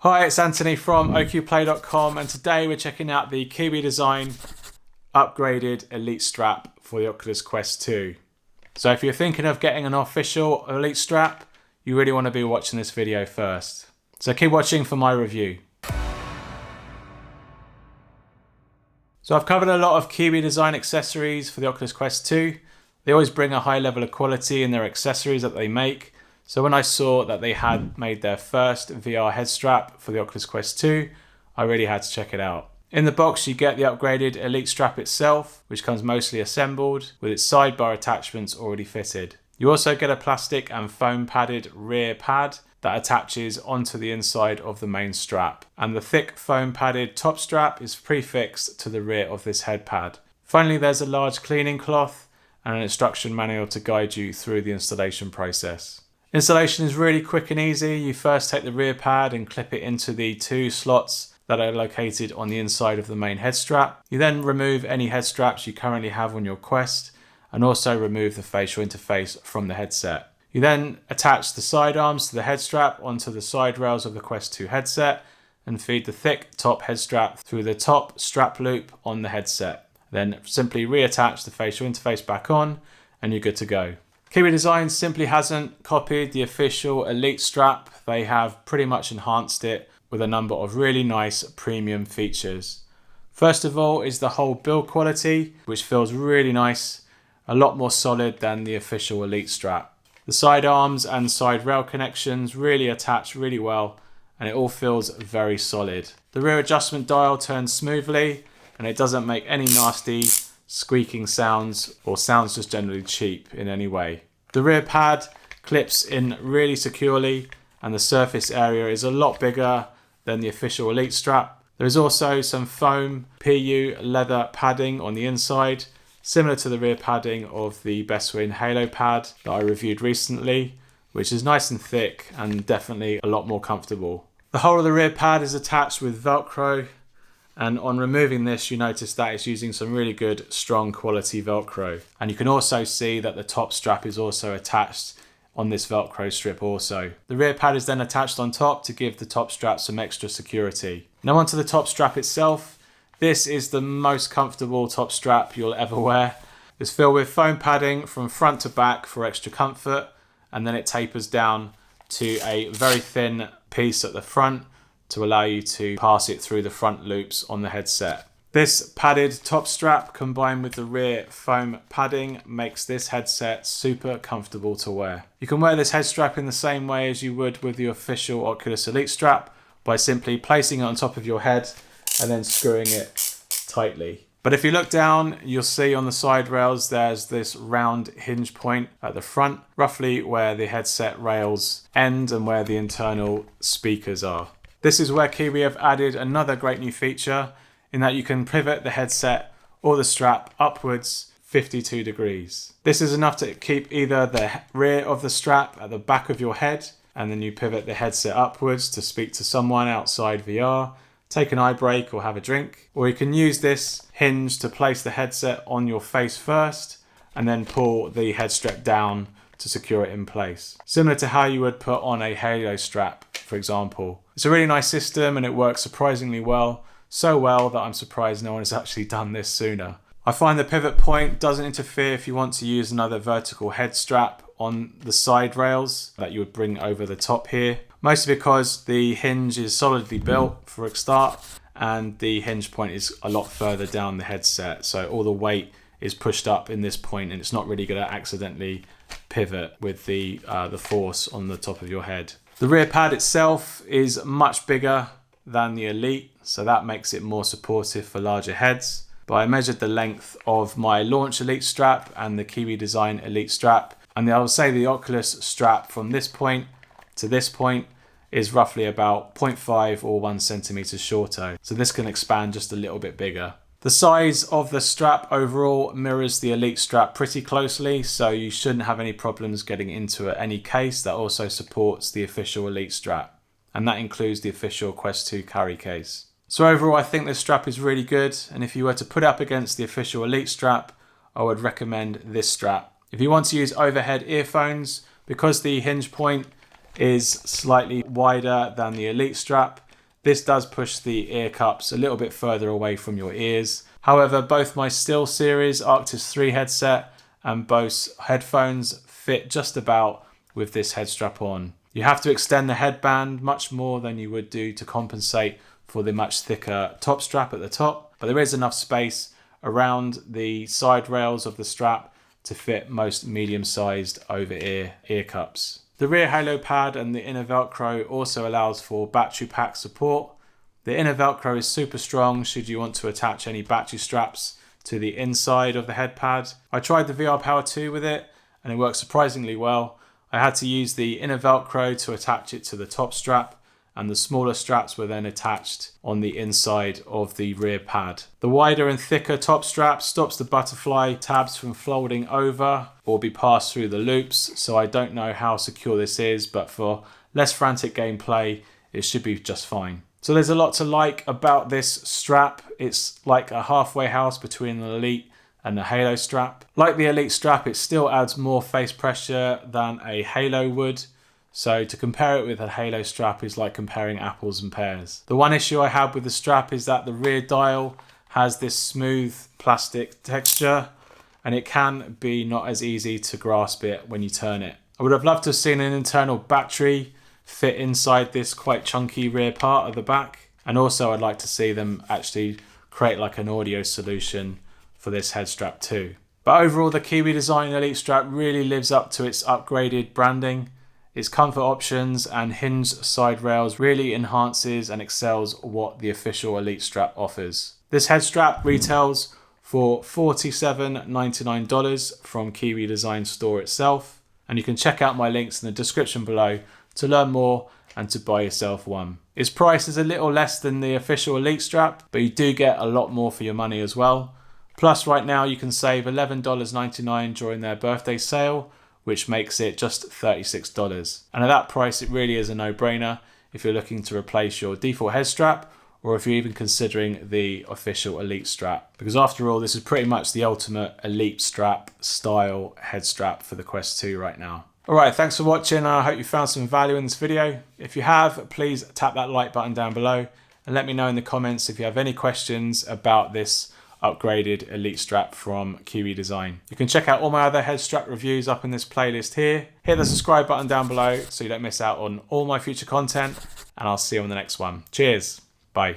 Hi, it's Anthony from oqplay.com, and today we're checking out the KIWI design upgraded Elite strap for the Oculus Quest 2. So if you're thinking of getting an official Elite strap, you really want to be watching this video first. So keep watching for my review. So I've covered a lot of KIWI design accessories for the Oculus Quest 2. They always bring a high level of quality in their accessories that they make. So when I saw that they had made their first VR head strap for the Oculus Quest 2, I really had to check it out. In the box you get the upgraded Elite strap itself, which comes mostly assembled with its sidebar attachments already fitted. You also get a plastic and foam padded rear pad that attaches onto the inside of the main strap, and the thick foam padded top strap is prefixed to the rear of this head pad. Finally, there's a large cleaning cloth and an instruction manual to guide you through the installation process. Installation is really quick and easy. You first take the rear pad and clip it into the two slots that are located on the inside of the main head strap. You then remove any head straps you currently have on your Quest and also remove the facial interface from the headset. You then attach the side arms to the head strap onto the side rails of the Quest 2 headset and feed the thick top head strap through the top strap loop on the headset. Then simply reattach the facial interface back on and you're good to go. KIWI Design simply hasn't copied the official Elite strap. They have pretty much enhanced it with a number of really nice premium features. First of all is the whole build quality, which feels really nice, a lot more solid than the official Elite strap. The side arms and side rail connections really attach really well, and it all feels very solid. The rear adjustment dial turns smoothly and it doesn't make any nasty squeaking sounds or sounds just generally cheap in any way. The rear pad clips in really securely and the surface area is a lot bigger than the official Elite strap. There is also some foam PU leather padding on the inside, similar to the rear padding of the Bestwin Halo pad that I reviewed recently, which is nice and thick and definitely a lot more comfortable. The whole of the rear pad is attached with Velcro, and on removing this you notice that it's using some really good strong quality Velcro, and you can also see that the top strap is also attached on this Velcro strip also. The rear pad is then attached on top to give the top strap some extra security. Now onto the top strap itself. This is the most comfortable top strap you'll ever wear. It's filled with foam padding from front to back for extra comfort, and then it tapers down to a very thin piece at the front to allow you to pass it through the front loops on the headset. This padded top strap combined with the rear foam padding makes this headset super comfortable to wear. You can wear this head strap in the same way as you would with the official Oculus Elite strap by simply placing it on top of your head and then screwing it tightly. But if you look down, you'll see on the side rails there's this round hinge point at the front, roughly where the headset rails end and where the internal speakers are. This is where KIWI have added another great new feature in that you can pivot the headset or the strap upwards 52 degrees. This is enough to keep either the rear of the strap at the back of your head, and then you pivot the headset upwards to speak to someone outside VR, take an eye break or have a drink. Or you can use this hinge to place the headset on your face first and then pull the head strap down to secure it in place. Similar to how you would put on a Halo strap, for example. It's a really nice system and it works surprisingly well. So well that I'm surprised no one has actually done this sooner. I find the pivot point doesn't interfere if you want to use another vertical head strap on the side rails that you would bring over the top here. Mostly because the hinge is solidly built for a start and the hinge point is a lot further down the headset. So all the weight is pushed up in this point and it's not really going to accidentally pivot with the force on the top of your head. The rear pad itself is much bigger than the Elite, so that makes it more supportive for larger heads. But I measured the length of my launch Elite strap and the KIWI Design Elite strap, and I would say the Oculus strap from this point to this point is roughly about 0.5 or 1 centimeter shorter, so this can expand just a little bit bigger. The size of the strap overall mirrors the Elite strap pretty closely, so you shouldn't have any problems getting into any case that also supports the official Elite strap, and that includes the official Quest 2 carry case. So overall I think this strap is really good, and if you were to put it up against the official Elite strap, I would recommend this strap. If you want to use overhead earphones, because the hinge point is slightly wider than the Elite strap, This does push the ear cups a little bit further away from your ears. However, both my SteelSeries Arctis 3 headset and Bose headphones fit just about with this head strap on. You have to extend the headband much more than you would do to compensate for the much thicker top strap at the top, but there is enough space around the side rails of the strap to fit most medium-sized over-ear ear cups. The rear halo pad and the inner Velcro also allows for battery pack support. The inner Velcro is super strong should you want to attach any battery straps to the inside of the head pad. I tried the VR Power 2 with it and it worked surprisingly well. I had to use the inner Velcro to attach it to the top strap, and the smaller straps were then attached on the inside of the rear pad. The wider and thicker top strap stops the butterfly tabs from folding over or be passed through the loops, so I don't know how secure this is, but for less frantic gameplay, it should be just fine. So there's a lot to like about this strap. It's like a halfway house between the Elite and the Halo strap. Like the Elite strap, it still adds more face pressure than a Halo would. So to compare it with a Halo strap is like comparing apples and pears. The one issue I had with the strap is that the rear dial has this smooth plastic texture and it can be not as easy to grasp it when you turn it. I would have loved to have seen an internal battery fit inside this quite chunky rear part of the back. And also I'd like to see them actually create like an audio solution for this head strap too. But overall, the KIWI Design Elite strap really lives up to its upgraded branding. Its comfort options and hinged side rails really enhances and excels what the official Elite strap offers. This head strap retails for $47.99 from KIWI Design Store itself, and you can check out my links in the description below to learn more and to buy yourself one. Its price is a little less than the official Elite strap, but you do get a lot more for your money as well. Plus, right now you can save $11.99 during their birthday sale, which makes it just $36. And at that price, it really is a no-brainer if you're looking to replace your default head strap, or if you're even considering the official Elite strap. Because after all, this is pretty much the ultimate Elite strap style head strap for the Quest 2 right now. Alright, thanks for watching. I hope you found some value in this video. If you have, please tap that like button down below and let me know in the comments if you have any questions about this upgraded Elite strap from KIWI Design. You can check out all my other head strap reviews up in this playlist here. Hit the subscribe button down below so you don't miss out on all my future content, and I'll see you on the next one. Cheers. Bye.